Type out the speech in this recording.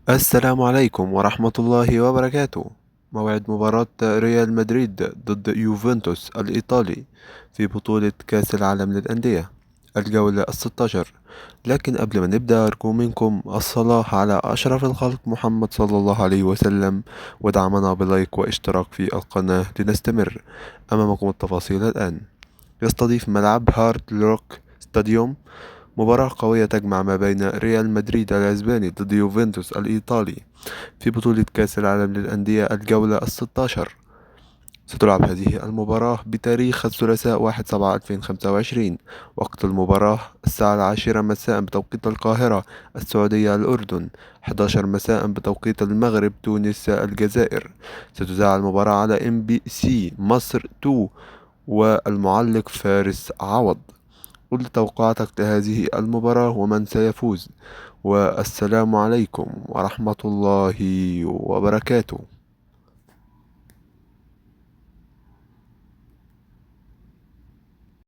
السلام عليكم ورحمة الله وبركاته. موعد مباراة ريال مدريد ضد يوفنتوس الإيطالي في بطولة كأس العالم للأندية الجولة الستاشر. لكن قبل ما نبدأ أرجو منكم الصلاة على أشرف الخلق محمد صلى الله عليه وسلم، ودعمنا بلايك واشتراك في القناة لنستمر. أمامكم التفاصيل الآن. يستضيف ملعب هارد روك ستاديوم مباراة قوية تجمع ما بين ريال مدريد الأسباني ضد يوفنتوس الإيطالي في بطولة كأس العالم للأندية الجولة الستاشر. ستلعب هذه المباراة بتاريخ الثلاثاء 1/7/2025. وقت المباراة الساعة 10 مساء بتوقيت القاهرة السعودية الأردن، 11 مساء بتوقيت المغرب تونس الجزائر. ستذاع المباراة على ام بي سي مصر 2، والمعلق فارس عوض. قل توقعاتك لهذه المباراة ومن سيفوز، والسلام عليكم ورحمة الله وبركاته.